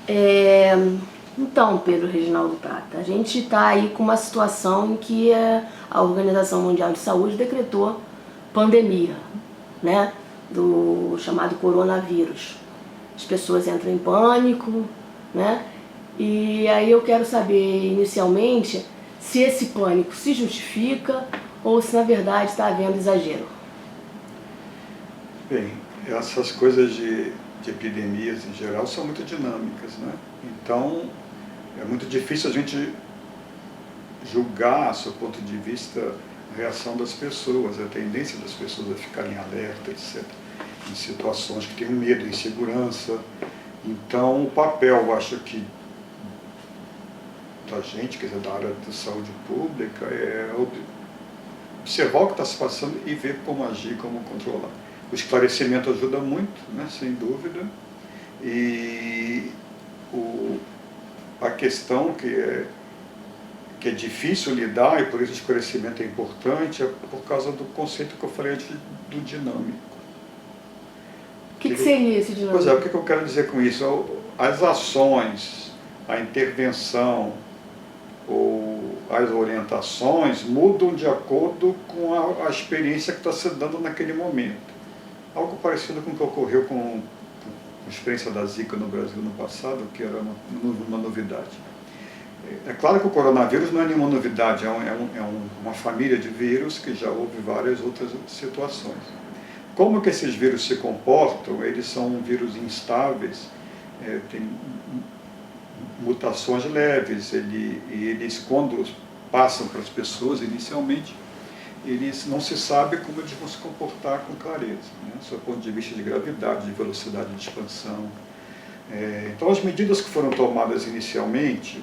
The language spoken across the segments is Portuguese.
É, Então, Pedro Reginaldo Prata, a gente está aí com uma situação em que a Organização Mundial de Saúde decretou pandemia, né, do chamado coronavírus. As pessoas entram em pânico, né, e aí eu quero saber inicialmente se esse pânico se justifica ou se na verdade está havendo exagero. Bem, essas coisas de epidemias em geral são muito dinâmicas, né? Então, é muito difícil a gente julgar, do ponto de vista, a reação das pessoas, a tendência das pessoas a ficarem alerta, etc. Em situações que têm medo, insegurança. Então, o papel, eu acho que, da gente, quer dizer, da área de saúde pública, é observar o que está se passando e ver como agir, como controlar. O esclarecimento ajuda muito, né, sem dúvida, e a questão que é difícil lidar, e por isso o esclarecimento é importante, é por causa do conceito que eu falei antes do dinâmico. O que seria esse dinâmico? Pois é, o que eu quero dizer com isso? As ações, a intervenção ou as orientações mudam de acordo com a experiência que está se dando naquele momento. Algo parecido com o que ocorreu com a experiência da Zika no Brasil no passado, que era uma novidade. É claro que o coronavírus não é nenhuma novidade, uma família de vírus que já houve várias outras situações. Como que esses vírus se comportam? Eles são vírus instáveis, têm mutações leves, e eles, quando passam para as pessoas inicialmente, eles não se sabe como eles vão se comportar com clareza, né? Do ponto de vista de gravidade, de velocidade de expansão. Então, as medidas que foram tomadas inicialmente,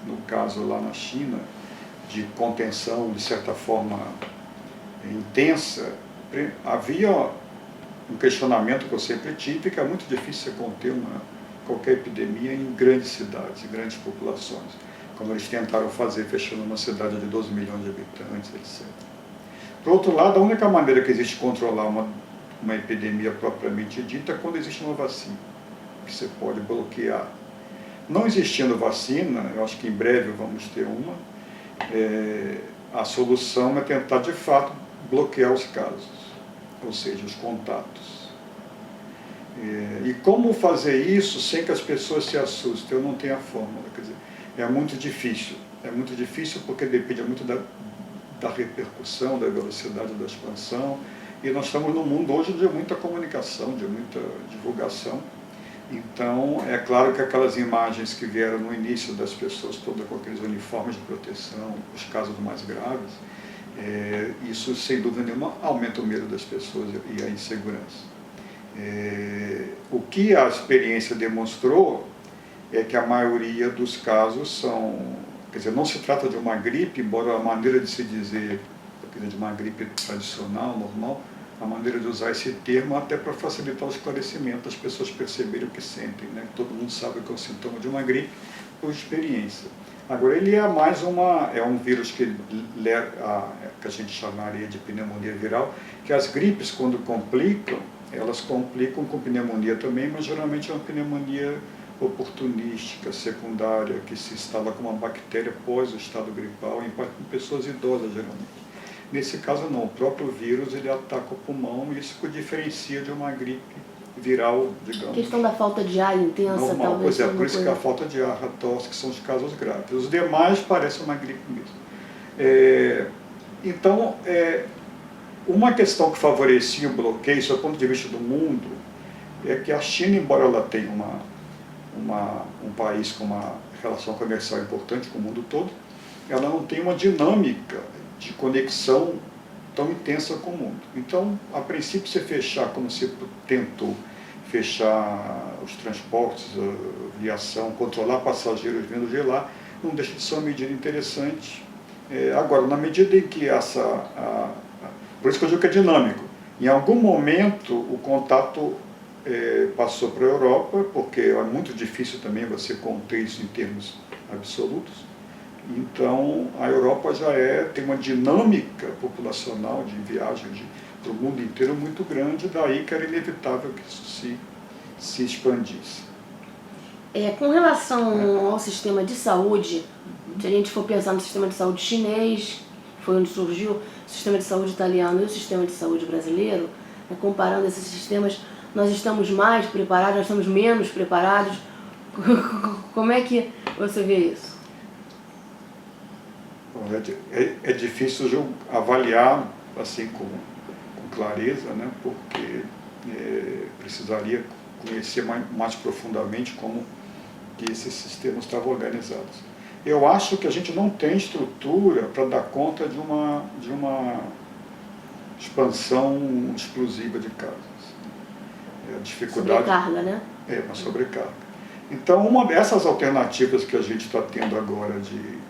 no caso lá na China, de contenção, de certa forma, intensa, havia um questionamento que eu sempre tive, que é muito difícil conter qualquer epidemia em grandes cidades, em grandes populações, como eles tentaram fazer fechando uma cidade de 12 milhões de habitantes, etc. Por outro lado, a única maneira que existe de controlar uma epidemia propriamente dita é quando existe uma vacina, que você pode bloquear. Não existindo vacina, eu acho que em breve vamos ter uma, a solução é tentar de fato bloquear os casos, ou seja, os contatos. E como fazer isso sem que as pessoas se assustem? Eu não tenho a fórmula, quer dizer, é muito difícil porque depende muito da repercussão, da velocidade da expansão, e nós estamos num mundo hoje de muita comunicação, de muita divulgação. Então, é claro que aquelas imagens que vieram no início das pessoas todas com aqueles uniformes de proteção, os casos mais graves, isso sem dúvida nenhuma aumenta o medo das pessoas e a insegurança. O que a experiência demonstrou é que a maioria dos casos quer dizer, não se trata de uma gripe, embora a maneira de se dizer, quer dizer, de uma gripe tradicional, normal, a maneira de usar esse termo até para facilitar o esclarecimento, das pessoas perceberem o que sentem, né? Todo mundo sabe que é um sintoma de uma gripe por experiência. Agora, ele é mais um vírus que a gente chamaria de pneumonia viral, que as gripes, quando complicam, elas complicam com pneumonia também, mas geralmente é uma pneumonia oportunística, secundária, que se instala com uma bactéria pós o estado gripal, em pessoas idosas, geralmente. Nesse caso, não. O próprio vírus, ele ataca o pulmão, e isso que o diferencia de uma gripe viral, digamos. A questão da falta de ar intensa, normal. talvez. Pois é, por isso que a falta de ar, a tosse, que são os casos graves. Os demais parecem uma gripe mesmo. Então, uma questão que favorecia o bloqueio, do ponto de vista do mundo, é que a China, embora ela tenha um país com uma relação comercial importante com o mundo todo, ela não tem uma dinâmica de conexão tão intensa com o mundo. Então, a princípio, você fechar, como você tentou fechar os transportes, a aviação, controlar passageiros vindo de lá, não deixa de ser uma medida interessante. Agora, na medida em que por isso que eu digo que é dinâmico, em algum momento o contato passou para a Europa, porque é muito difícil também você conter isso em termos absolutos. Então, a Europa já tem uma dinâmica populacional de viagem para o mundo inteiro muito grande, daí que era inevitável que isso se expandisse. Com relação ao sistema de saúde, se a gente for pensar no sistema de saúde chinês, foi onde surgiu o sistema de saúde italiano e o sistema de saúde brasileiro, comparando esses sistemas, nós estamos mais preparados, nós estamos menos preparados. Como é que você vê isso? É difícil avaliar assim com clareza, né? Porque precisaria conhecer mais profundamente como que esses sistemas estavam organizados. Eu acho que a gente não tem estrutura para dar conta de uma expansão explosiva de casos. A dificuldade, sobrecarga, né? Uma sobrecarga. Então, uma dessas alternativas que a gente está tendo agora de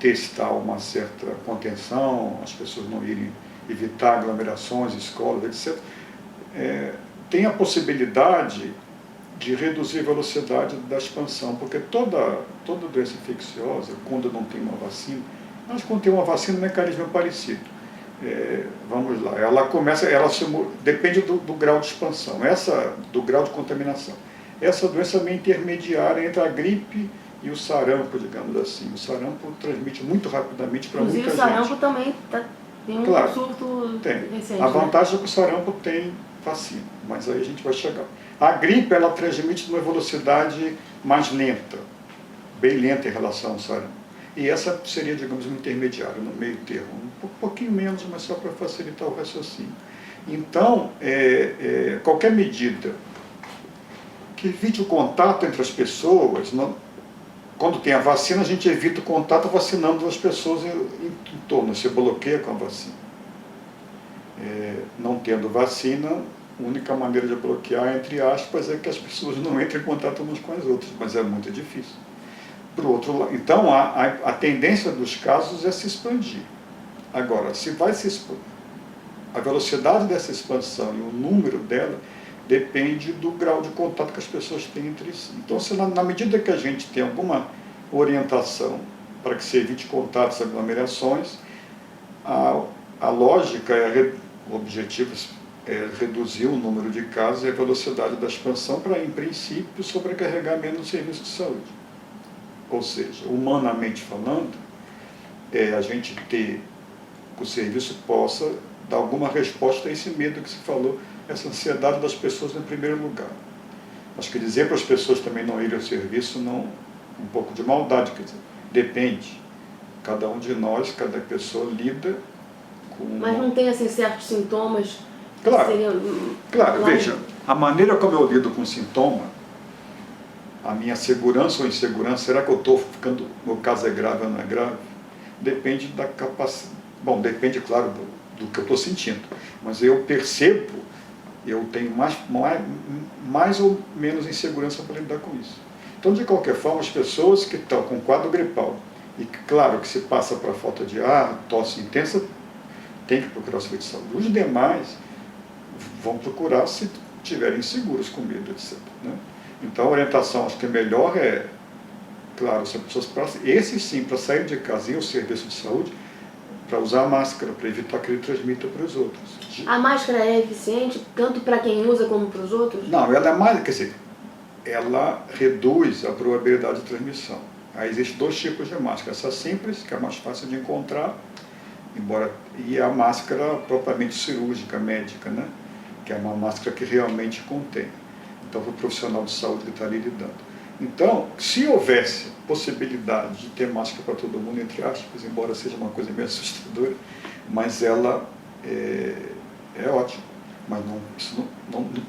testar uma certa contenção, as pessoas não irem, evitar aglomerações, escolas, etc., tem a possibilidade de reduzir a velocidade da expansão, porque toda doença infecciosa, quando não tem uma vacina, mas quando tem uma vacina, o mecanismo é parecido. Vamos lá, depende do grau de expansão, do grau de contaminação. Essa doença é meio intermediária entre a gripe e o sarampo, digamos assim. O sarampo transmite muito rapidamente para muita gente. Inclusive o sarampo também tem um surto recente. A vantagem é que o sarampo tem vacina, mas aí a gente vai chegar. A gripe, ela transmite numa velocidade mais lenta, bem lenta em relação ao sarampo. E essa seria, digamos, um intermediário, no meio termo. Um pouquinho menos, mas só para facilitar o raciocínio. Então, qualquer medida que evite o contato entre as pessoas, quando tem a vacina, a gente evita o contato vacinando as pessoas em torno, se bloqueia com a vacina. Não tendo vacina, a única maneira de bloquear, entre aspas, é que as pessoas não entrem em contato umas com as outras, mas é muito difícil. Por outro lado, então, a tendência dos casos é se expandir. Agora, se vai se expandir, a velocidade dessa expansão e o número dela depende do grau de contato que as pessoas têm entre si. Então, na medida que a gente tem alguma orientação para que se evite contatos e aglomerações, a lógica, o objetivo é reduzir o número de casos e a velocidade da expansão para, em princípio, sobrecarregar menos o serviço de saúde. Ou seja, humanamente falando, a gente ter que o serviço possa dar alguma resposta a esse medo que se falou, essa ansiedade das pessoas em primeiro lugar. Acho que dizer para as pessoas também não irem ao serviço, um pouco de maldade, quer dizer, depende. Cada um de nós, cada pessoa lida com... Mas não tem assim, certos sintomas? Claro, veja, a maneira como eu lido com sintoma, a minha segurança ou insegurança, será que eu estou ficando, no caso é grave ou não é grave? Depende da capacidade. Bom, depende, claro, do que eu estou sentindo, mas eu percebo, eu tenho mais ou menos insegurança para lidar com isso. Então, de qualquer forma, as pessoas que estão com quadro gripal, e claro que se passa para falta de ar, tosse intensa, tem que procurar o serviço de saúde. Os demais vão procurar se estiverem seguros, com medo, etc. Né? Então, a orientação, acho que é melhor claro, se as pessoas, esse sim, para sair de casa e ir ao serviço de saúde, para usar a máscara, para evitar que ele transmita para os outros. A máscara é eficiente tanto para quem usa como para os outros? Não, ela é mais, quer dizer, ela reduz a probabilidade de transmissão. Aí existem dois tipos de máscara, essa simples, que é mais fácil de encontrar, e a máscara propriamente cirúrgica, médica, né? Que é uma máscara que realmente contém. Então, para o profissional de saúde que está ali lidando. Então, se houvesse possibilidade de ter máscara para todo mundo, entre aspas, embora seja uma coisa meio assustadora, mas ela é ótima. Mas isso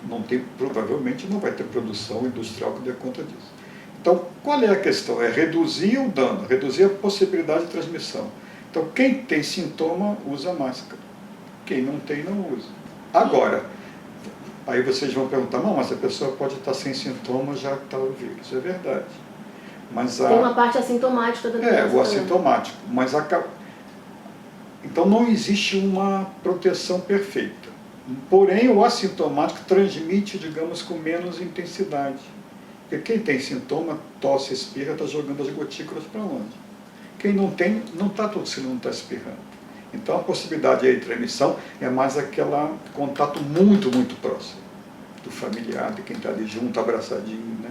não tem, provavelmente não vai ter produção industrial que dê conta disso. Então, qual é a questão? É reduzir o dano, reduzir a possibilidade de transmissão. Então, quem tem sintoma, usa máscara. Quem não tem, não usa. Agora, aí vocês vão perguntar, não, mas a pessoa pode estar sem sintomas já que está o vírus. É verdade. Mas tem uma parte assintomática da doença. O assintomático. Mas então não existe uma proteção perfeita. Porém, o assintomático transmite, digamos, com menos intensidade. Porque quem tem sintoma, tosse, espirra, está jogando as gotículas para onde? Quem não tem, não está tossindo, não está espirrando. Então a possibilidade de transmissão é mais aquele contato muito, muito próximo do familiar, de quem está ali junto, abraçadinho, né?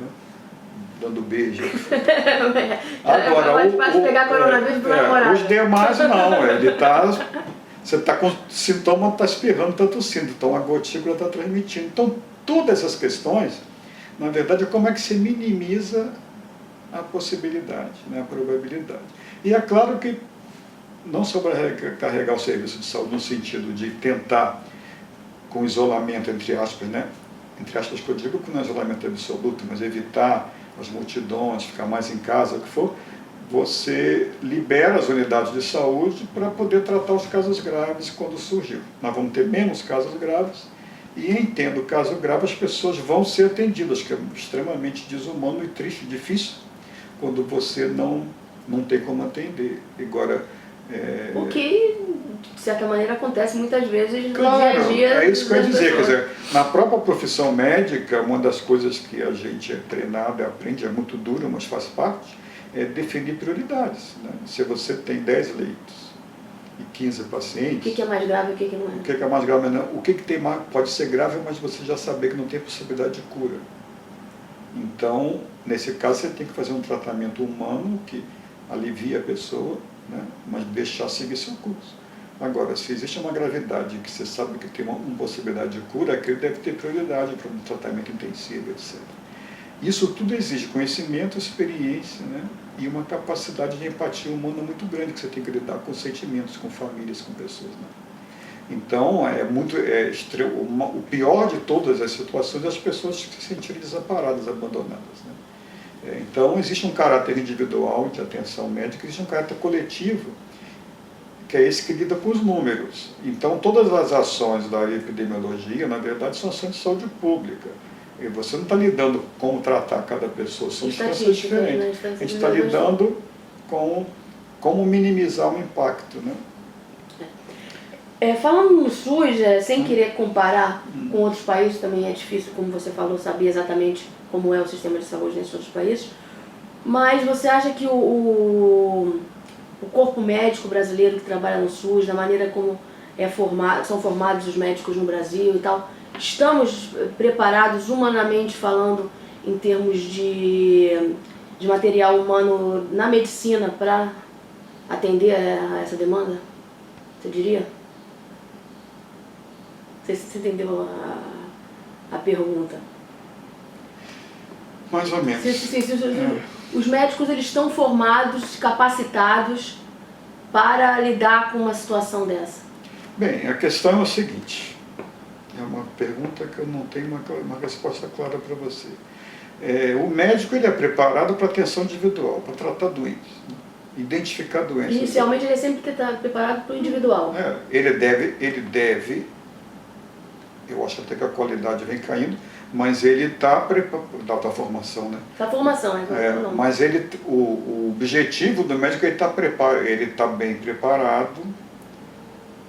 dando beijo. Agora, é mais fácil pegar coronavírus do namorado. Os demais não, você está com sintoma, está espirrando, está tossindo, então a gotícula está transmitindo. Então, todas essas questões, na verdade, é como é que se minimiza a possibilidade, né, a probabilidade. E é claro que não sobrecarregar o serviço de saúde no sentido de tentar, com isolamento, entre aspas, né, entre aspas que eu digo que não é isolamento absoluto, mas evitar as multidões, ficar mais em casa, o que for, você libera as unidades de saúde para poder tratar os casos graves quando surgiu. Nós vamos ter menos casos graves e, em tendo caso grave, as pessoas vão ser atendidas, que é extremamente desumano e triste, difícil, quando você não tem como atender. Agora, o que, de certa maneira, acontece muitas vezes claro, no dia a dia. É isso que eu ia dizer. Pessoas. Quer dizer, na própria profissão médica, uma das coisas que a gente é treinado e aprende, é muito duro, mas faz parte, é definir prioridades. Né? Se você tem 10 leitos e 15 pacientes... O que é mais grave e o que não é? O que é mais grave não? O que tem mais, pode ser grave, mas você já saber que não tem possibilidade de cura. Então, nesse caso, você tem que fazer um tratamento humano que alivia a pessoa, né? Mas deixar seguir seu curso. Agora, se existe uma gravidade que você sabe que tem uma possibilidade de cura, aquele deve ter prioridade para um tratamento intensivo, etc. Isso tudo exige conhecimento, experiência, né? E uma capacidade de empatia humana muito grande, que você tem que lidar com sentimentos, com famílias, com pessoas. Né? Então, o pior de todas as situações é as pessoas se sentirem desamparadas, abandonadas. Né? Então, existe um caráter individual de atenção médica, existe um caráter coletivo, que é esse que lida com os números. Então, todas as ações da epidemiologia, na verdade, são ações de saúde pública. E você não está lidando com como tratar cada pessoa, são instâncias diferentes. A gente está lidando com como minimizar o impacto. Né? Falando no SUS, sem querer comparar com outros países, também é difícil, como você falou, saber exatamente como é o sistema de saúde nesses outros países, mas você acha que o corpo médico brasileiro que trabalha no SUS, da maneira como são formados os médicos no Brasil e tal, estamos preparados, humanamente falando, em termos de material humano na medicina para atender a essa demanda? Você diria? Não sei se você entendeu a pergunta. Mais ou menos. Os médicos eles estão formados, capacitados para lidar com uma situação dessa? Bem, a questão é o seguinte, é uma pergunta que eu não tenho uma resposta clara para você. O médico ele é preparado para atenção individual, para tratar doentes, né? Identificar doenças. Inicialmente ele é sempre preparado para o individual. Ele deve, eu acho até que a qualidade vem caindo, mas ele está preparado, da formação, né? Da formação, mas o objetivo do médico é ele está bem preparado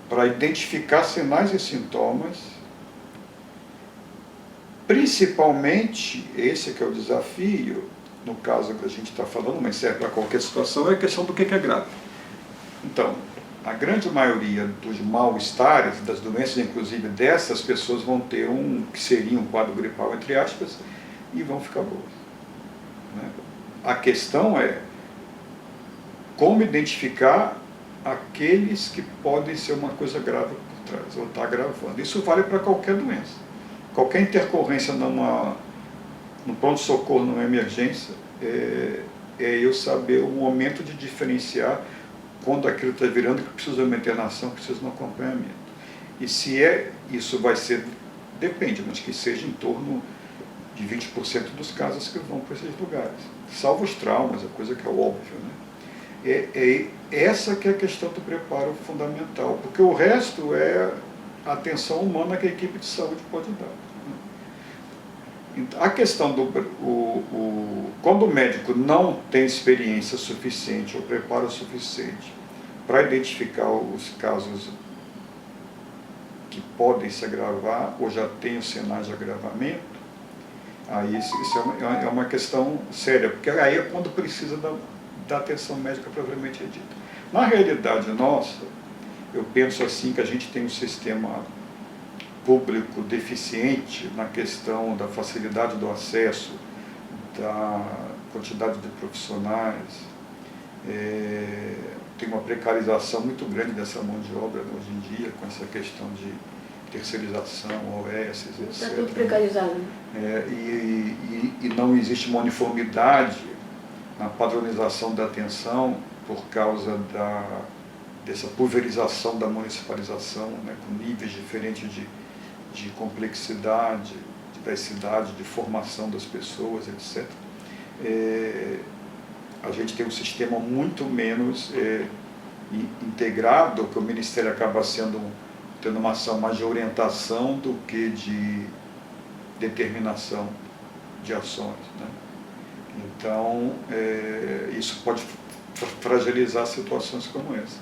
para identificar sinais e sintomas, principalmente, esse que é o desafio, no caso que a gente está falando, mas serve para qualquer situação, é a questão do que é grave. Então, a grande maioria dos mal-estares, das doenças, inclusive dessas pessoas, vão ter que seria um quadro gripal, entre aspas, e vão ficar boas. Né? A questão é como identificar aqueles que podem ser uma coisa grave por trás, ou está agravando. Isso vale para qualquer doença. Qualquer intercorrência no pronto-socorro, numa emergência, é eu saber o momento de diferenciar quando aquilo está virando que precisa de uma internação, precisa de um acompanhamento. E se isso vai ser, depende, mas que seja em torno de 20% dos casos que vão para esses lugares. Salvo os traumas, a coisa que é óbvio. Né? Essa que é a questão do preparo fundamental, porque o resto é a atenção humana que a equipe de saúde pode dar. A questão quando o médico não tem experiência suficiente ou preparo suficiente para identificar os casos que podem se agravar ou já tem os sinais de agravamento, aí isso é uma questão séria, porque aí é quando precisa da atenção médica propriamente dita. Na realidade nossa, eu penso assim que a gente tem um sistema público deficiente na questão da facilidade do acesso, quantidade de profissionais, tem uma precarização muito grande dessa mão de obra, né, hoje em dia, com essa questão de terceirização, OS, etc. Está tudo precarizado. E não existe uma uniformidade na padronização da atenção por causa dessa pulverização da municipalização, né, com níveis diferentes de complexidade das cidades, de formação das pessoas, etc. A gente tem um sistema muito menos integrado, que o Ministério acaba tendo uma ação mais de orientação do que de determinação de ações, né? Então, isso pode fragilizar situações como essa.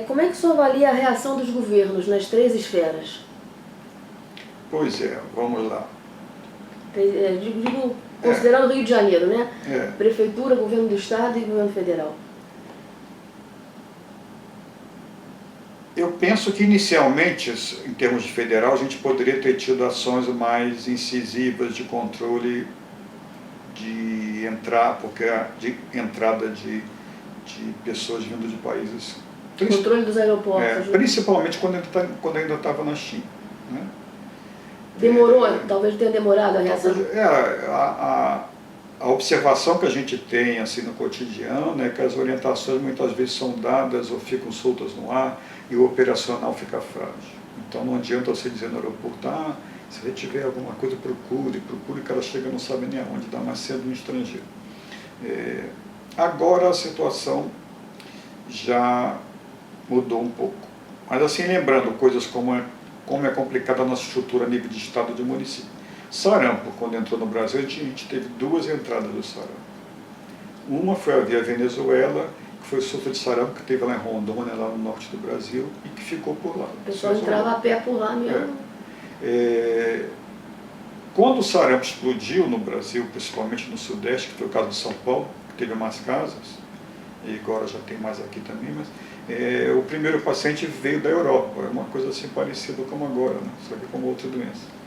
Como é que o senhor avalia a reação dos governos nas 3 esferas? Pois é, vamos lá. Digo, considerando o Rio de Janeiro, né? Prefeitura, governo do Estado e governo federal. Eu penso que inicialmente, em termos de federal, a gente poderia ter tido ações mais incisivas de controle de entrada de pessoas vindo de países. Controle dos aeroportos. Principalmente quando ainda estava na China, né? Demorou, talvez tenha demorado a reação. A observação que a gente tem assim, no cotidiano é que as orientações muitas vezes são dadas ou ficam soltas no ar e o operacional fica frágil. Então não adianta você dizer no aeroporto, se você tiver alguma coisa, procure, que ela chega e não sabe nem aonde, dá mais sendo um estrangeiro. Agora a situação já mudou um pouco. Mas assim, lembrando coisas como é complicada a nossa estrutura a nível de estado e de município. Sarampo, quando entrou no Brasil, a gente teve 2 entradas do sarampo. Uma foi a via Venezuela, que foi o surto de sarampo que teve lá em Rondônia, lá no norte do Brasil, e que ficou por lá. O pessoal entrava a pé por lá mesmo. Quando o sarampo explodiu no Brasil, principalmente no Sudeste, que foi o caso de São Paulo, que teve mais casos, e agora já tem mais aqui também, mas o primeiro paciente veio da Europa, é uma coisa assim parecida como agora, né? Só que como outra doença.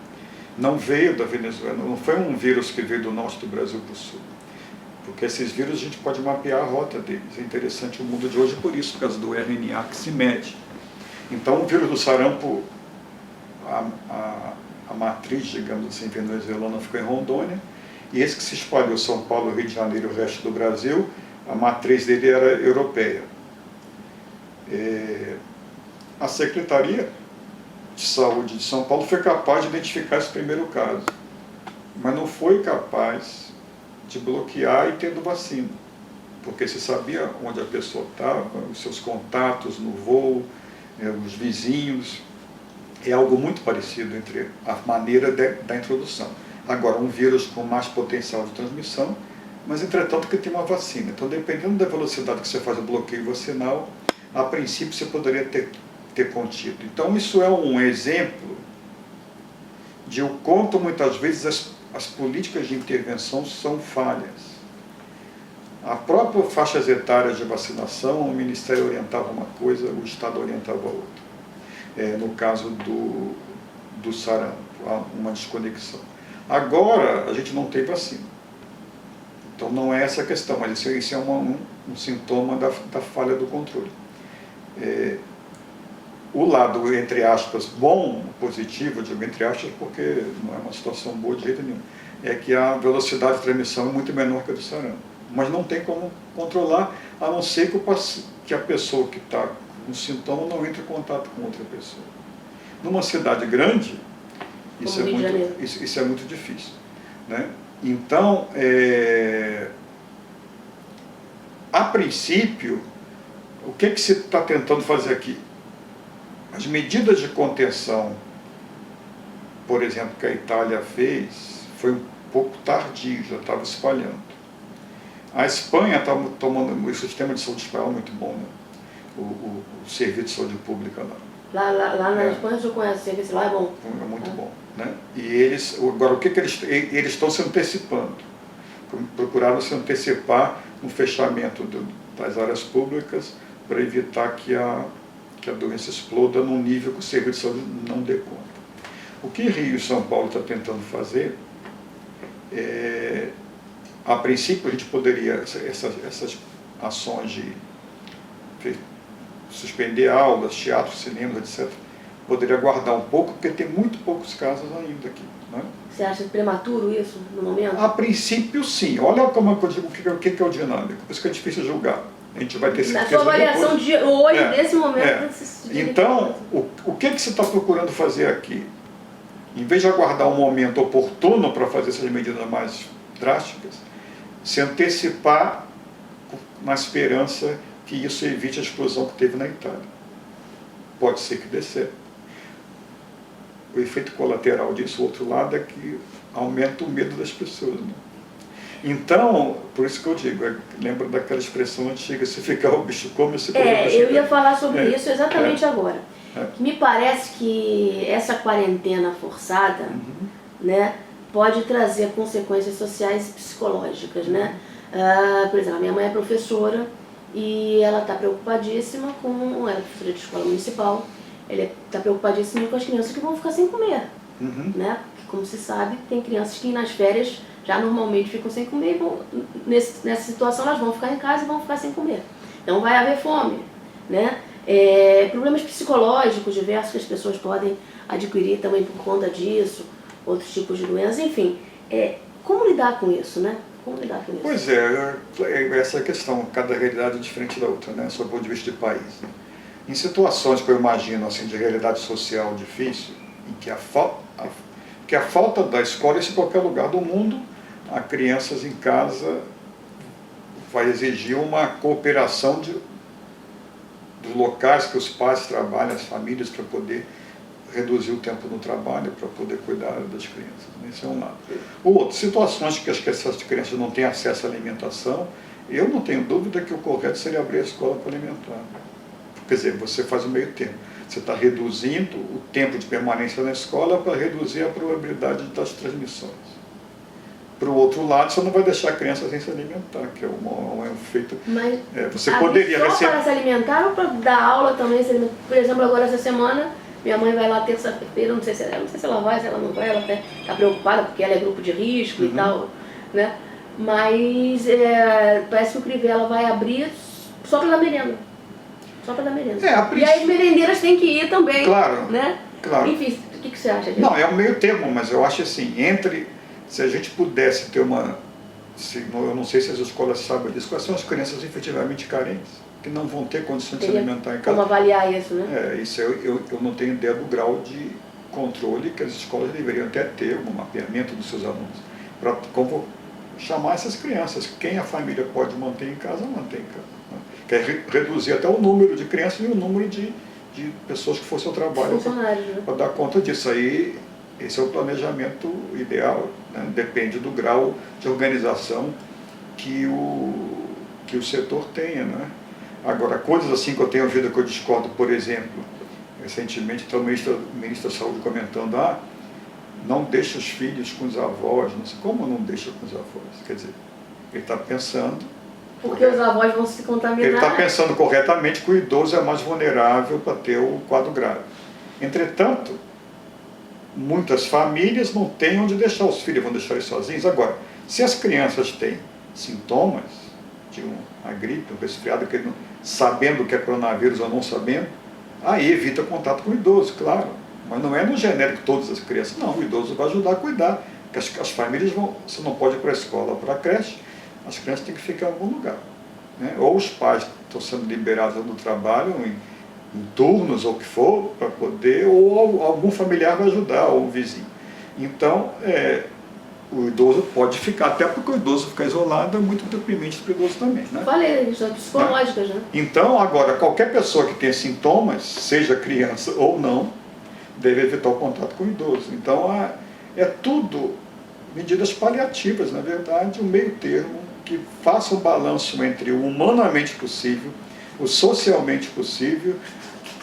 Não veio da Venezuela, não foi um vírus que veio do norte do Brasil para o sul. Porque esses vírus a gente pode mapear a rota deles. É interessante o mundo de hoje por isso, por causa do RNA que se mede. Então o vírus do sarampo, a matriz, digamos assim, venezuelana ficou em Rondônia, e esse que se espalhou São Paulo, Rio de Janeiro e o resto do Brasil, a matriz dele era europeia. A Secretaria de Saúde de São Paulo foi capaz de identificar esse primeiro caso, mas não foi capaz de bloquear e tendo vacina, porque se sabia onde a pessoa estava, os seus contatos no voo, os vizinhos. É algo muito parecido entre a maneira da introdução. Agora, um vírus com mais potencial de transmissão, mas entretanto que tem uma vacina. Então, dependendo da velocidade que você faz o bloqueio vacinal, a princípio você poderia ter contido. Então, isso é um exemplo de o quanto muitas vezes as políticas de intervenção são falhas. A própria faixas etárias de vacinação, o Ministério orientava uma coisa, o Estado orientava outra. No caso do sarampo, há uma desconexão. Agora, a gente não tem vacina. Então, não é essa a questão, mas isso é um sintoma da falha do controle. O lado, entre aspas, bom, positivo, eu digo entre aspas, porque não é uma situação boa de jeito nenhum, é que a velocidade de transmissão é muito menor que a do sarampo. Mas não tem como controlar, a não ser que a pessoa que está com sintoma não entre em contato com outra pessoa. Numa cidade grande, isso é muito difícil, né? Então, a princípio, o que se está tentando fazer aqui? As medidas de contenção, por exemplo, que a Itália fez, foi um pouco tardio, já estava espalhando. A Espanha está tomando, o sistema de saúde espanhol é muito bom, né? O serviço de saúde pública lá. Lá na Espanha, você conhece o serviço lá, é bom? É muito bom, né? E agora, o que eles estão se antecipando? Procuraram se antecipar no fechamento das áreas públicas para evitar que a doença exploda num nível que o serviço de saúde não dê conta. O que Rio e São Paulo está tentando fazer é a princípio, a gente poderia, essas ações de suspender aulas, teatro, cinema, etc., poderia aguardar um pouco, porque tem muito poucos casos ainda aqui. Né? Você acha prematuro isso, no momento? A princípio, sim. Olha como eu digo o que é o dinâmico, por isso que é difícil julgar. A gente vai ter certeza. Na sua avaliação depois. de hoje, desse momento... Então, o que você está procurando fazer aqui? Em vez de aguardar um momento oportuno para fazer essas medidas mais drásticas, se antecipar na esperança que isso evite a explosão que teve na Itália. Pode ser que dê certo. O efeito colateral disso, o outro lado, é que aumenta o medo das pessoas. Né? Então, por isso que eu digo, lembra daquela expressão antiga, se ficar o bicho come, se comer o bicho eu ia come. falar sobre isso exatamente agora. É. Me parece que essa quarentena forçada, né, pode trazer consequências sociais e psicológicas, né? Por exemplo, a minha mãe é professora e ela está preocupadíssima ela é professora de escola municipal, ela está preocupadíssima com as crianças que vão ficar sem comer, né? Porque, como se sabe, tem crianças que nas férias já normalmente ficam sem comer e nessa situação elas vão ficar em casa e vão ficar sem comer. Então vai haver fome, né? Problemas psicológicos diversos que as pessoas podem adquirir também por conta disso, outros tipos de doenças, enfim. Como lidar com isso, né? Como lidar com isso? Pois essa é a questão, cada realidade é diferente da outra, né? Sob o ponto de vista de país. Né? Em situações que eu imagino assim, de realidade social difícil, em que a falta da escola, isso em qualquer lugar do mundo, há crianças em casa, vai exigir uma cooperação dos locais que os pais trabalham, as famílias, para poder reduzir o tempo no trabalho, para poder cuidar das crianças. Esse é um lado. O outro, situações que essas crianças não têm acesso à alimentação, eu não tenho dúvida que o correto seria abrir a escola para alimentar. Quer dizer, você faz o meio termo. Você está reduzindo o tempo de permanência na escola para reduzir a probabilidade das transmissões. Para o outro lado, você não vai deixar a criança sem se alimentar, que é um feito... Mas você poderia só receber... para se alimentar ou para dar aula também? Por exemplo, agora essa semana, minha mãe vai lá terça-feira, não sei se ela vai, se ela não vai, ela está preocupada porque ela é grupo de risco e tal, né? Mas parece que o Crivella vai abrir só para dar merenda. Só para dar merenda. E aí as merendeiras têm que ir também. Claro, né? claro. Enfim, o que você acha disso? Não, é um meio termo, mas eu acho assim, se a gente pudesse ter eu não sei se as escolas sabem disso, quais são as crianças efetivamente carentes, que não vão ter condições de se alimentar em casa. Como avaliar isso, né? Isso eu não tenho ideia do grau de controle que as escolas deveriam até ter, um mapeamento dos seus alunos, para chamar essas crianças. Quem a família pode manter em casa, mantém em casa. Né? Quer reduzir até o número de crianças e o número de pessoas que fossem ao trabalho para dar conta disso. Aí, esse é o planejamento ideal, né? Depende do grau de organização que o setor tenha. Né? Agora, coisas assim que eu tenho ouvido que eu discordo, por exemplo, recentemente está o ministro da Saúde comentando, não deixa os filhos com os avós, não sei como não deixa com os avós, quer dizer, ele está pensando... Porque os avós vão se contaminar. Ele está pensando corretamente que o idoso é mais vulnerável para ter o quadro grave. Entretanto, muitas famílias não têm onde deixar os filhos, vão deixar eles sozinhos. Agora, se as crianças têm sintomas de uma gripe, um resfriado, sabendo que é coronavírus ou não sabendo, aí evita contato com o idoso, claro. Mas não é no genérico todas as crianças, não. O idoso vai ajudar a cuidar. Porque as famílias você não pode ir para a escola ou para a creche, as crianças têm que ficar em algum lugar. Né? Ou os pais estão sendo liberados do trabalho, em turnos ou o que for, para poder, ou algum familiar vai ajudar, ou um vizinho. Então, o idoso pode ficar, até porque o idoso ficar isolado é muito deprimente para o idoso também. Né? Falei, isso é psicológicas, né? Então, agora, qualquer pessoa que tenha sintomas, seja criança ou não, deve evitar o contato com o idoso. Então, é tudo medidas paliativas, na verdade, um meio termo que faça um balanço entre o humanamente possível, o socialmente possível,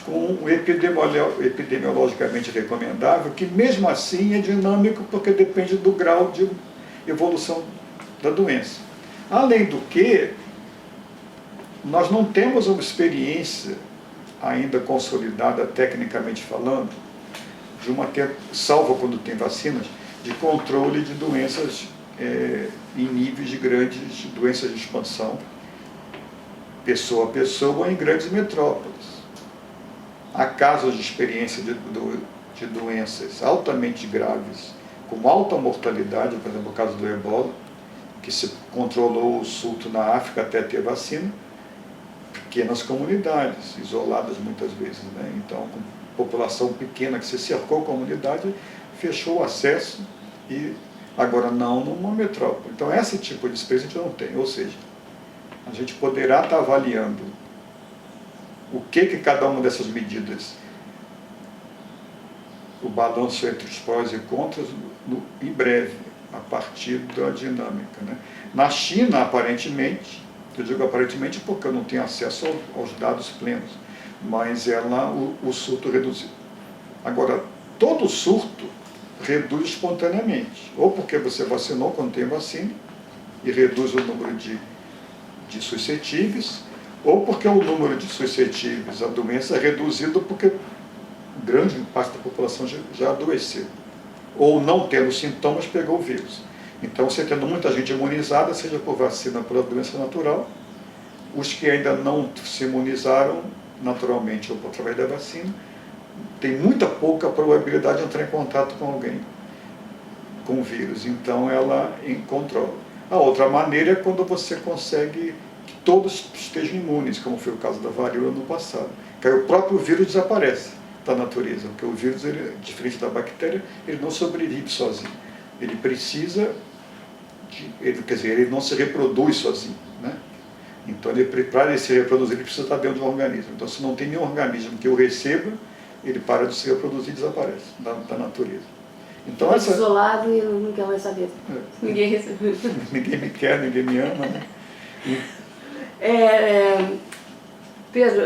com o epidemiologicamente recomendável, que mesmo assim é dinâmico porque depende do grau de evolução da doença. Além do que, nós não temos uma experiência ainda consolidada, tecnicamente falando, salvo quando tem vacinas, de controle de doenças em níveis de grandes doenças de expansão, pessoa a pessoa, ou em grandes metrópoles. Há casos de experiência de doenças altamente graves, com alta mortalidade, por exemplo, o caso do Ebola, que se controlou o surto na África até ter vacina, pequenas comunidades, isoladas muitas vezes, né? Então, com população pequena que se cercou a comunidade, fechou o acesso, e agora não numa metrópole. Então, esse tipo de experiência a gente não tem, ou seja, a gente poderá estar avaliando o que cada uma dessas medidas, o balanço entre os prós e contras, em breve, a partir da dinâmica, né? Na China, aparentemente, eu digo aparentemente porque eu não tenho acesso aos dados plenos, mas o surto reduziu. Agora, todo surto reduz espontaneamente, ou porque você vacinou quando tem vacina, e reduz o número de suscetíveis, ou porque o número de suscetíveis à doença é reduzido porque grande parte da população já adoeceu, ou não tendo sintomas pegou o vírus. Então, você tendo muita gente imunizada, seja por vacina ou por doença natural, os que ainda não se imunizaram naturalmente ou através da vacina, tem pouca probabilidade de entrar em contato com alguém com o vírus, então ela controla. A outra maneira é quando você consegue que todos estejam imunes, como foi o caso da varíola no passado, que aí o próprio vírus desaparece da natureza, porque o vírus, diferente da bactéria, ele não sobrevive sozinho, ele precisa, ele não se reproduz sozinho, né? Então, para ele se reproduzir, ele precisa estar dentro de um organismo. Então, se não tem nenhum organismo que o receba, ele para de se reproduzir e desaparece da natureza. Então, isolado e não quer mais saber. Ninguém recebe. Ninguém me quer, ninguém me ama, né? Pedro,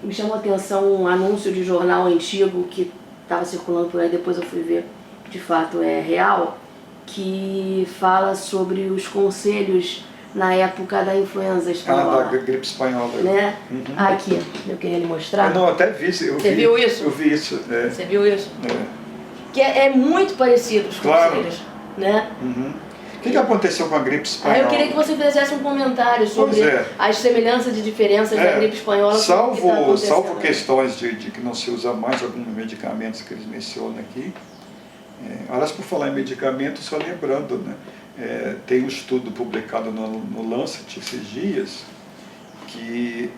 me chamou a atenção um anúncio de jornal antigo que estava circulando por aí, depois eu fui ver, de fato é real, que fala sobre os conselhos na época da influenza espanhola. Da gripe espanhola. Né? Uhum. Aqui, eu queria lhe mostrar. Eu até vi. Você viu isso? Eu vi isso. Você viu isso? Que é muito parecido os conselhos. Né? Uhum. O que aconteceu com a gripe espanhola? Eu queria que você fizesse um comentário sobre as semelhanças e diferenças da gripe espanhola. Salvo questões de que não se usa mais alguns medicamentos que eles mencionam aqui. Aliás, por falar em medicamentos, só lembrando, né? Tem um estudo publicado no Lancet esses dias que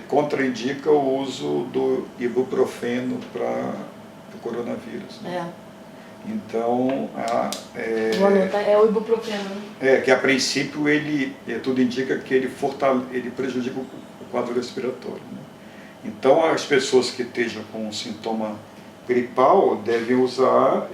contraindica o uso do ibuprofeno para o coronavírus. Né? Então, vou anotar, é o ibuprofeno. Que a princípio tudo indica que ele prejudica o quadro respiratório. Né? Então, as pessoas que estejam com sintoma gripal devem usar,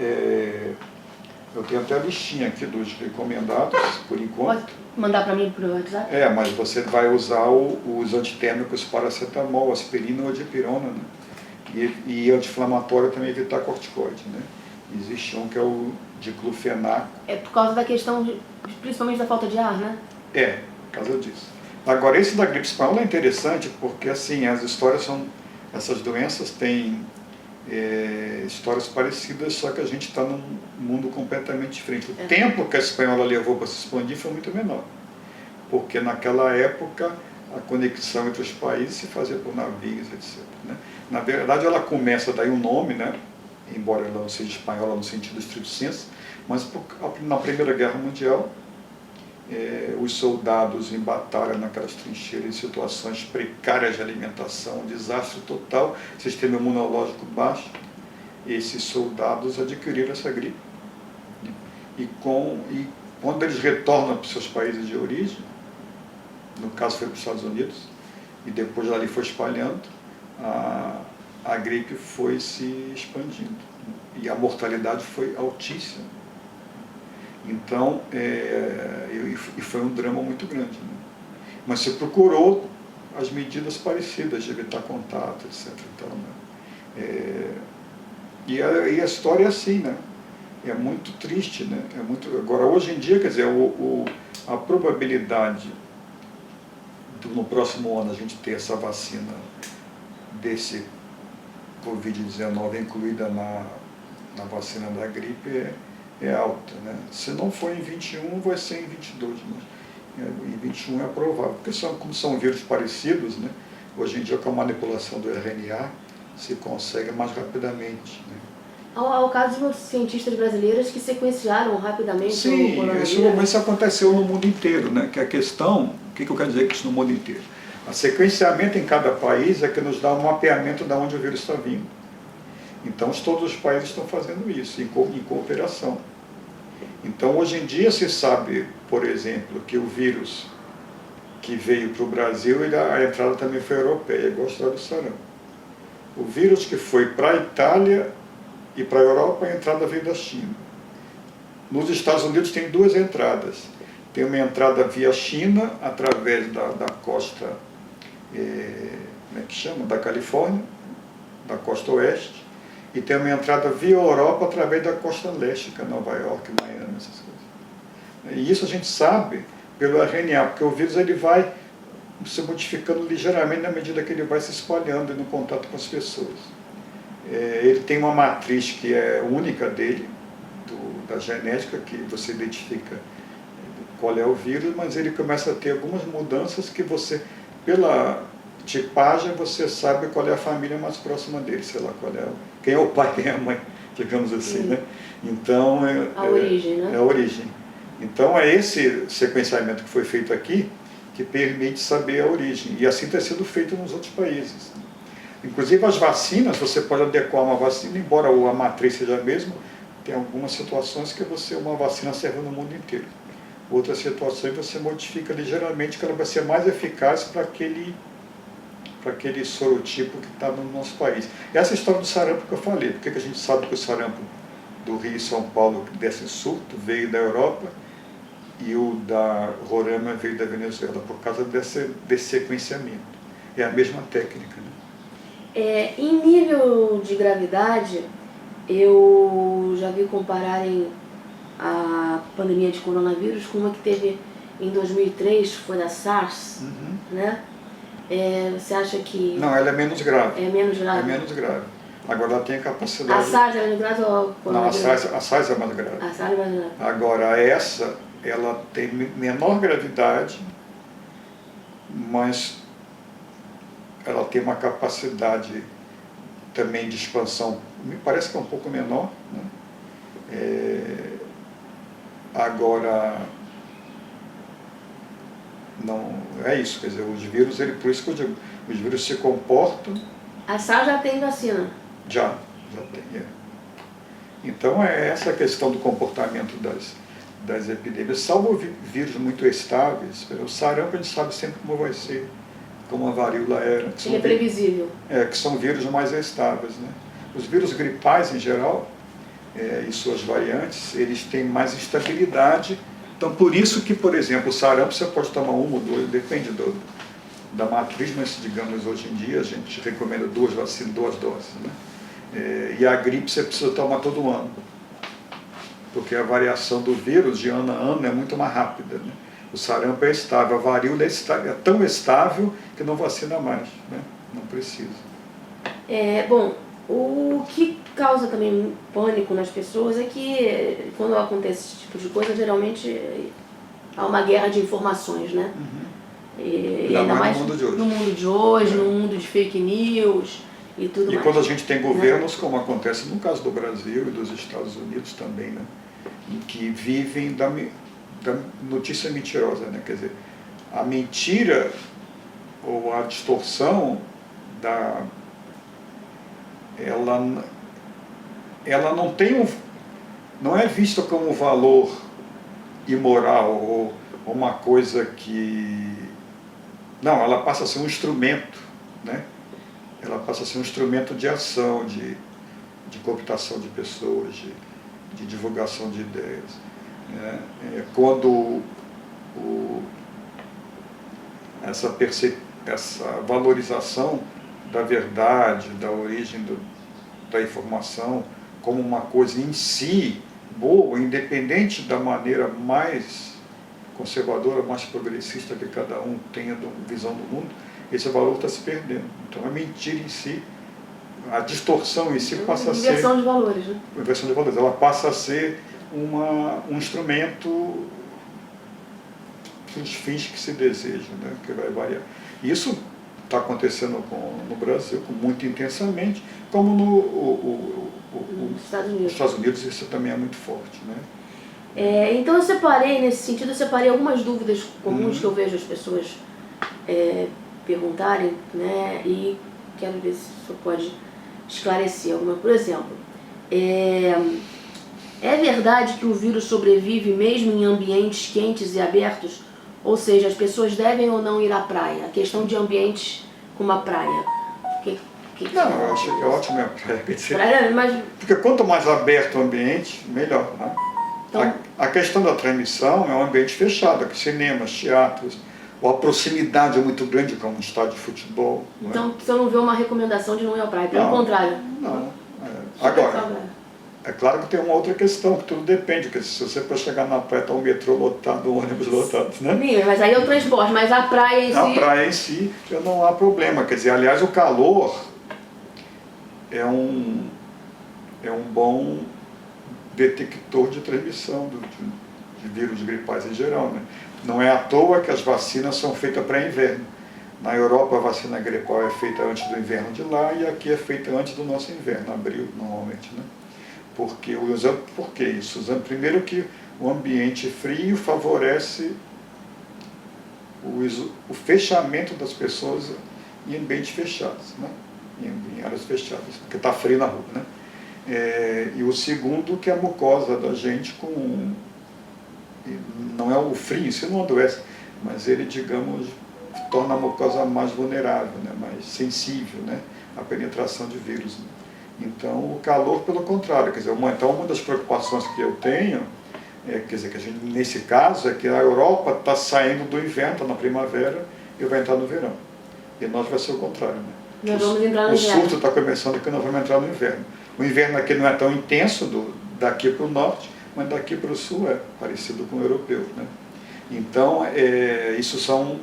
eu tenho até a listinha aqui dos recomendados, por enquanto. Pode mandar para mim por WhatsApp? Mas você vai usar os antitérmicos paracetamol, aspirina ou dipirona, né? E anti-inflamatório também evitar corticoide, né? Existe um que é o diclofenaco. É por causa da questão, principalmente da falta de ar, né? Por causa disso. Agora, esse da gripe espanhola é interessante porque, assim, essas doenças têm histórias parecidas, só que a gente está num mundo completamente diferente. O tempo que a espanhola levou para se expandir foi muito menor, porque naquela época a conexão entre os países se fazia por navios, etc. Né? Na verdade, ela começa daí o nome, né? Embora ela não seja espanhola no sentido estrito senso, mas na Primeira Guerra Mundial, os soldados em batalha naquelas trincheiras, em situações precárias de alimentação, desastre total, sistema imunológico baixo, esses soldados adquiriram essa gripe. E quando eles retornam para os seus países de origem, no caso foi para os Estados Unidos, e depois ali foi espalhando, a gripe foi se expandindo e a mortalidade foi altíssima. Então, e foi um drama muito grande. Né? Mas se procurou as medidas parecidas de evitar contato, etc. Então, né? E a história é assim, né? É muito triste, né? Agora, hoje em dia, quer dizer, a probabilidade no próximo ano a gente ter essa vacina desse Covid-19 incluída na vacina da gripe é alta, né? Se não for em 21, vai ser em 22, mas em 21 é provável, porque como são vírus parecidos, né? Hoje em dia com a manipulação do RNA se consegue mais rapidamente, né? Ao caso de cientistas brasileiros que sequenciaram rapidamente Sim, o coronavírus. isso aconteceu no mundo inteiro, né? Que a questão, o que eu quero dizer com isso no mundo inteiro? O sequenciamento em cada país é que nos dá um mapeamento de onde o vírus está vindo. Então, todos os países estão fazendo isso, em cooperação. Então, hoje em dia se sabe, por exemplo, que o vírus que veio para o Brasil, a entrada também foi europeia, igual a história do sarampo. O vírus que foi para a Itália e para a Europa, a entrada veio da China. Nos Estados Unidos tem duas entradas. Tem uma entrada via China, através da costa, como é que chama? Da Califórnia, da costa oeste, e tem uma entrada via Europa através da costa leste, que é Nova York, Miami, essas coisas. E isso a gente sabe pelo RNA, porque o vírus ele vai se modificando ligeiramente na medida que ele vai se espalhando no contato com as pessoas. Ele tem uma matriz que é única dele, da genética, que você identifica qual é o vírus, mas ele começa a ter algumas mudanças que você, pela tipagem, você sabe qual é a família mais próxima dele, sei lá, quem é o pai, quem é a mãe, digamos assim, né? Então, a origem, né? É a origem. Então, é esse sequenciamento que foi feito aqui que permite saber a origem, e assim tem sido feito nos outros países. Inclusive as vacinas, você pode adequar uma vacina, embora a matriz seja a mesma, tem algumas situações que uma vacina serve no mundo inteiro. Outras situações você modifica ligeiramente, que ela vai ser mais eficaz para aquele sorotipo que está no nosso país. Essa história do sarampo que eu falei, porque a gente sabe que o sarampo do Rio e São Paulo, desse surto, veio da Europa, e o da Roraima veio da Venezuela, por causa desse sequenciamento. É a mesma técnica, né? Em nível de gravidade, eu já vi compararem a pandemia de coronavírus com uma que teve em 2003, foi da SARS, né? Você acha que... Não, ela é menos grave. É menos grave? É menos grave. Agora ela tem a capacidade... A SARS é menos grave ou o coronavírus? Não, a SARS é mais grave. A SARS é mais grave. Agora essa, ela tem menor gravidade, mas ela tem uma capacidade também de expansão, me parece que é um pouco menor, né? Agora, não é isso, quer dizer, os vírus, por isso que eu digo, os vírus se comportam... A SARS já tem vacina? Já tem, Então é essa a questão do comportamento das epidemias, salvo vírus muito estáveis. O sarampo a gente sabe sempre como vai ser, como a varíola era. Ele é previsível. Que são vírus mais estáveis, né? Os vírus gripais, em geral, e suas variantes, eles têm mais estabilidade. Então, por isso que, por exemplo, o sarampo você pode tomar uma ou duas, depende da matriz, mas, digamos, hoje em dia a gente recomenda duas vacinas, 2 doses, né? E a gripe você precisa tomar todo ano, porque a variação do vírus de ano a ano é muito mais rápida, né? O sarampo é estável, a varíola é tão estável que não vacina mais, né? Não precisa. Bom, o que causa também pânico nas pessoas é que quando acontece esse tipo de coisa, geralmente há uma guerra de informações, né? E ainda mais no mundo de hoje, no mundo de fake news e tudo mais. E quando a gente tem governos, como acontece no caso do Brasil e dos Estados Unidos também, né? Em que vivem da notícia mentirosa, né? Quer dizer, a mentira ou a distorção ela não é vista como um valor imoral ou uma coisa que... Não, ela passa a ser um instrumento, né? Ela passa a ser um instrumento de ação, de cooptação de pessoas, de divulgação de ideias. Quando essa valorização da verdade, da origem da informação, como uma coisa em si boa, independente da maneira mais conservadora, mais progressista que cada um tenha visão do mundo, esse valor está se perdendo. Então a mentira em si, a distorção em si passa a ser... Inversão de valores, né? Inversão de valores. Ela passa a ser um instrumento para os fins que se desejam, né? Que vai variar. Isso está acontecendo no Brasil muito intensamente, como nos Estados Unidos isso também é muito forte, né? Então eu separei, nesse sentido, algumas dúvidas comuns que eu vejo as pessoas perguntarem, né? E quero ver se o senhor pode esclarecer alguma. Por exemplo, é verdade que o vírus sobrevive mesmo em ambientes quentes e abertos? Ou seja, as pessoas devem ou não ir à praia? A questão de ambientes como a praia. Não, eu acho que é ótimo a praia. Mas... Porque quanto mais aberto o ambiente, melhor, né? Então, a questão da transmissão é um ambiente fechado, aqui cinemas, teatros, ou a proximidade é muito grande, como um estádio de futebol. Então você não vê uma recomendação de não ir à praia, pelo contrário. Não. Agora, é claro que tem uma outra questão, que tudo depende, porque se você for chegar na praia, está o metrô lotado, o ônibus lotado, né? Mas aí é o transporte, mas a praia em si... A praia em si, não há problema. Quer dizer, aliás, o calor é um bom detector de transmissão de vírus gripais em geral, né? Não é à toa que as vacinas são feitas para inverno. Na Europa a vacina gripal é feita antes do inverno de lá e aqui é feita antes do nosso inverno, abril normalmente, né? Por que isso? Primeiro que o ambiente frio favorece o fechamento das pessoas em ambientes fechados, né? Em áreas fechadas, porque está frio na rua, né? E o segundo que a mucosa da gente não é o frio, isso não adoece, mas ele, digamos, torna a mucosa mais vulnerável, né? Mais sensível, né? À penetração de vírus, né? Então o calor pelo contrário, quer dizer, uma das preocupações que eu tenho, quer dizer, que a gente, nesse caso, é que a Europa está saindo do inverno, está na primavera e vai entrar no verão. E nós vai ser o contrário, né? Nós vamos entrar no inverno. O surto está começando que nós vamos entrar no inverno. O inverno aqui não é tão intenso daqui para o norte, mas daqui para o sul é parecido com o europeu, né? Então, isso são...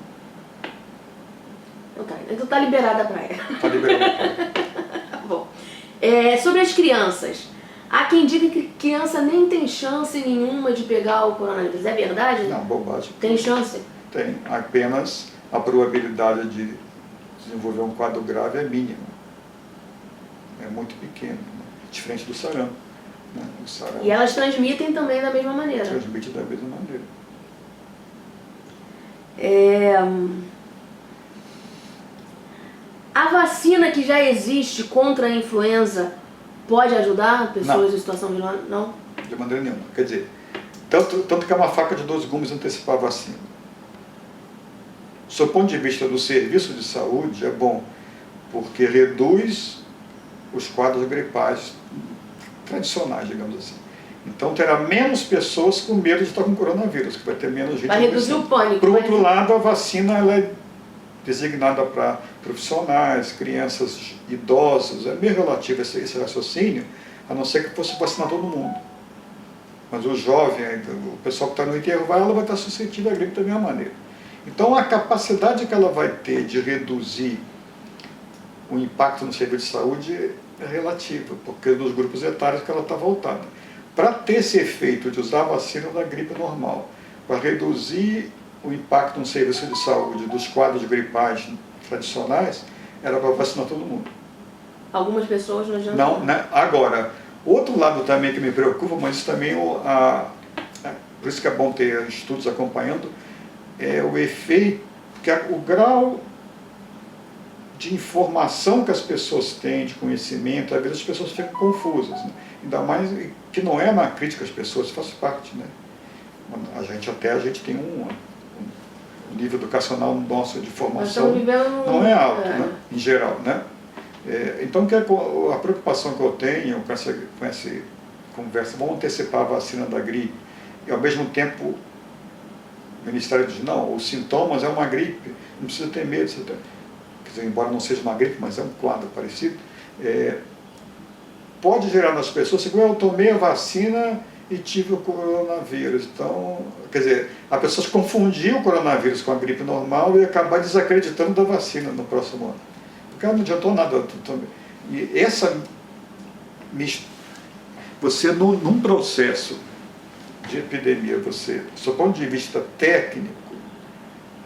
Então está liberada a praia. Está liberada a praia. Bom, sobre as crianças. Há quem diga que criança nem tem chance nenhuma de pegar o coronavírus. É verdade? Não, bobagem. Tem chance? Tem. Apenas a probabilidade de desenvolver um quadro grave é mínima. É muito pequena, né? Diferente do sarampo, né? O sarampo e elas transmitem também da mesma maneira? Transmite da mesma maneira. A vacina que já existe contra a influenza pode ajudar pessoas em situação de... Não? De maneira nenhuma. Quer dizer, tanto que é uma faca de dois gumes antecipar a vacina. Do ponto de vista do serviço de saúde, é bom, porque reduz os quadros gripais tradicionais, digamos assim. Então terá menos pessoas com medo de estar com coronavírus, que vai ter menos gente. Vai reduzir o pânico. Por outro lado, a vacina ela é designada para profissionais, crianças, idosos, é meio relativo esse raciocínio, a não ser que fosse vacinar todo mundo. Mas o jovem, o pessoal que está no intervalo, ela vai estar suscetível à gripe da mesma maneira. Então a capacidade que ela vai ter de reduzir o impacto no serviço de saúde é relativa, porque dos grupos etários que ela está voltada. Para ter esse efeito de usar a vacina da gripe normal, para reduzir o impacto no serviço de saúde dos quadros gripais tradicionais, era para vacinar todo mundo. Algumas pessoas não adianta. Não, né? Agora, outro lado também que me preocupa, mas isso também, por isso que é bom ter estudos acompanhando, é o efeito, o grau de informação que as pessoas têm, de conhecimento, às vezes as pessoas ficam confusas, né? Ainda mais que não é uma crítica às pessoas, faz parte, né? A gente tem um nível educacional nosso de formação não é alto, né? Em geral, né? Então a preocupação que eu tenho com essa conversa, vamos antecipar a vacina da gripe, e ao mesmo tempo o Ministério diz, não, os sintomas é uma gripe, não precisa ter medo, quer dizer, embora não seja uma gripe, mas é um quadro parecido, pode gerar nas pessoas, assim, eu tomei a vacina e tive o coronavírus. Então, quer dizer, a pessoa confundir o coronavírus com a gripe normal e acabar desacreditando da vacina no próximo ano. Porque não adiantou nada. E você, num processo de epidemia, você, do seu ponto de vista técnico,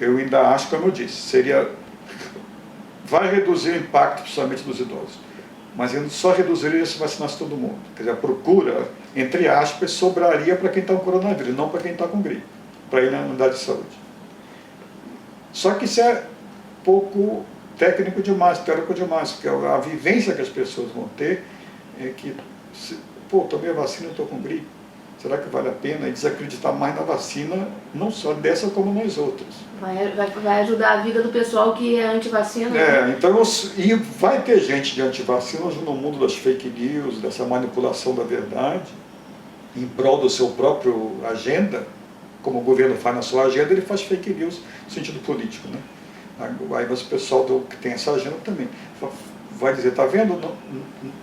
eu ainda acho, como eu disse, vai reduzir o impacto, principalmente dos idosos, mas só reduziria se vacinasse todo mundo. Quer dizer, a procura, entre aspas, sobraria para quem está com coronavírus, não para quem está com gripe, para ir na unidade de saúde. Só que isso é pouco técnico demais, teórico demais, porque a vivência que as pessoas vão ter é que, tomei a vacina e estou com gripe, será que vale a pena? E desacreditar mais na vacina, não só dessa como nas outras. Vai ajudar a vida do pessoal que é antivacina. Né? Então, e vai ter gente de antivacina no mundo das fake news, dessa manipulação da verdade, em prol do seu próprio agenda, como o governo faz na sua agenda, ele faz fake news no sentido político, né? Aí o pessoal que tem essa agenda também vai dizer, está vendo?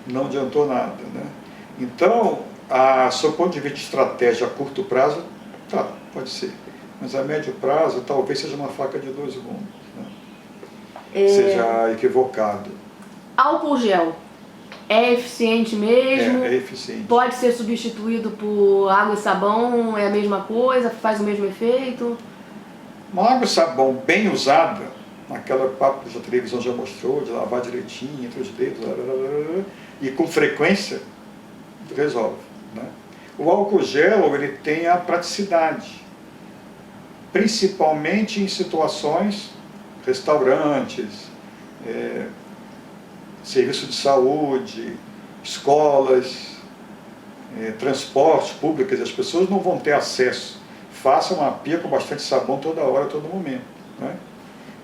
Não adiantou nada, né? Então, a seu ponto de vista de estratégia a curto prazo, tá, pode ser. Mas a médio prazo, talvez seja uma faca de dois gumes, né? Seja equivocado. Álcool gel é eficiente mesmo? É eficiente. Pode ser substituído por água e sabão, é a mesma coisa, faz o mesmo efeito? Uma água e sabão bem usada, naquela papo que a televisão já mostrou, de lavar direitinho entre os dedos, e com frequência, resolve. Né? O álcool gel, ele tem a praticidade, principalmente em situações, restaurantes, serviço de saúde, escolas, transportes públicos, as pessoas não vão ter acesso. Faça uma pia com bastante sabão toda hora, todo momento. Né?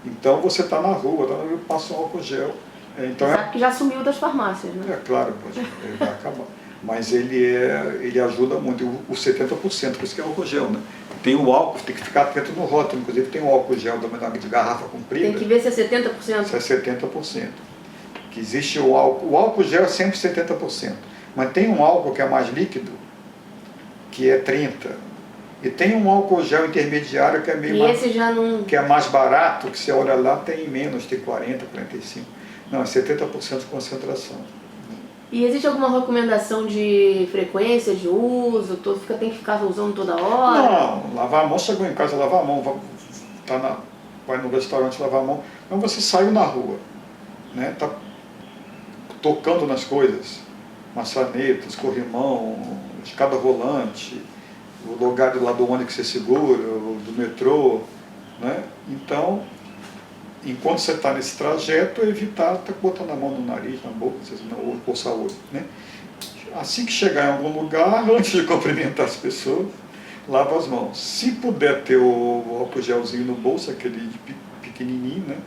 Então você está na rua, passa um álcool gel. Então sabe que já sumiu das farmácias, né? Claro, ele vai acabar. Mas ele ajuda muito, os 70%, por isso que é álcool gel, né? Tem o álcool, tem que ficar atento no rótulo, inclusive tem o álcool gel de garrafa comprida. Tem que ver se é 70%. Se é 70%. Que existe o álcool gel é sempre 70%, mas tem um álcool que é mais líquido, que é 30%. E tem um álcool gel intermediário que é meio que é mais barato, que você olha lá, tem menos, tem 40%, 45%. Não, é 70% de concentração. E existe alguma recomendação de frequência de uso? Tem que ficar usando toda hora? Não, lavar a mão, chegou em casa, lavar a mão, vai no restaurante lavar a mão. Então você saiu na rua, né? Tá tocando nas coisas, maçanetas, corrimão, escada rolante, o lugar lá do ônibus que você segura, do metrô, né? Então, enquanto você está nesse trajeto, evitar estar botando a mão no nariz, na boca, ou coçar o olho, né? Assim que chegar em algum lugar, antes de cumprimentar as pessoas, lava as mãos. Se puder ter o álcool gelzinho no bolso, aquele pequenininho, né?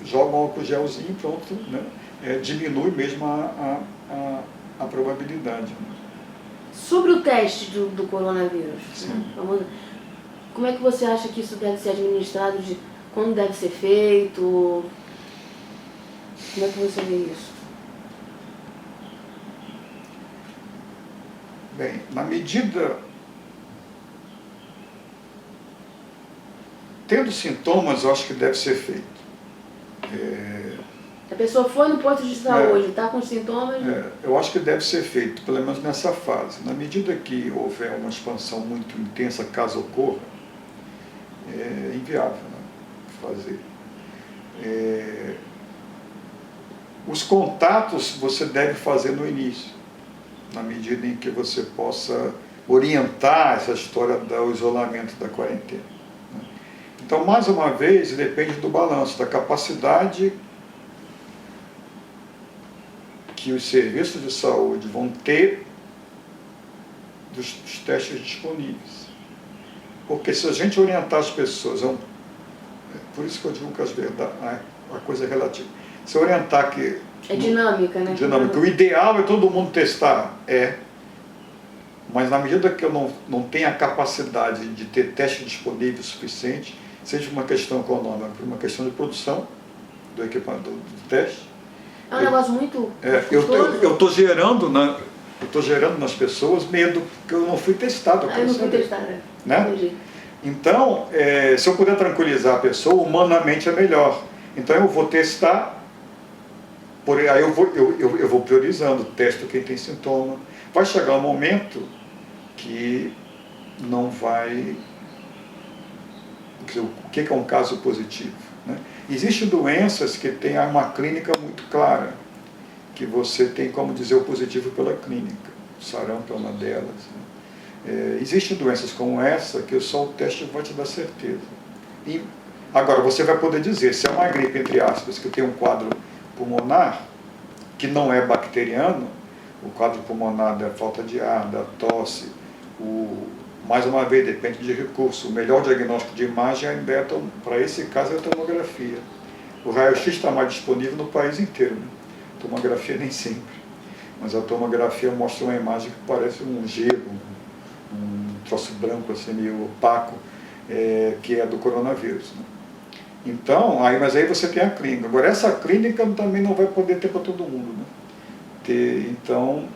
Joga um álcool gelzinho, pronto, né? Diminui mesmo a probabilidade. Né? Sobre o teste do coronavírus, Sim. Né? Como é que você acha que isso deve ser administrado, quando deve ser feito? Como é que você vê isso? Bem, na medida... Tendo sintomas, eu acho que deve ser feito. A pessoa foi no posto de saúde, está com sintomas... eu acho que deve ser feito, pelo menos nessa fase. Na medida que houver uma expansão muito intensa, caso ocorra, é inviável, né, fazer. Os contatos você deve fazer no início, na medida em que você possa orientar essa história do isolamento, da quarentena. Né? Então, mais uma vez, depende do balanço, da capacidade que os serviços de saúde vão ter dos testes disponíveis. Porque se a gente orientar as pessoas, por isso que eu digo que a coisa é relativa. Se orientar que... É dinâmica, né? Dinâmica. O ideal é todo mundo testar, mas na medida que eu não tenho a capacidade de ter teste disponível suficiente, seja uma questão econômica, por uma questão de produção do equipamento do teste, é um negócio muito eu estou gerando nas pessoas medo, porque eu não fui testado. Eu não fui testado, né? Entendi. Então, se eu puder tranquilizar a pessoa, humanamente é melhor. Então eu vou testar, aí eu vou priorizando, testo quem tem sintoma. Vai chegar um momento que não vai... O que é um caso positivo, né? Existem doenças que têm uma clínica muito clara, que você tem como dizer o positivo pela clínica. O sarampo é uma delas, né? Existem doenças como essa que só o teste vai te dar certeza. E agora, você vai poder dizer, se é uma gripe, entre aspas, que tem um quadro pulmonar, que não é bacteriano, o quadro pulmonar da falta de ar, da tosse, mais uma vez, depende de recurso. O melhor diagnóstico de imagem ainda é, para esse caso, é a tomografia. O raio-x está mais disponível no país inteiro, né? Tomografia nem sempre. Mas a tomografia mostra uma imagem que parece um gelo, um troço branco, assim, meio opaco, que é do coronavírus, né? Então, mas aí você tem a clínica. Agora, essa clínica também não vai poder ter para todo mundo, né? Então,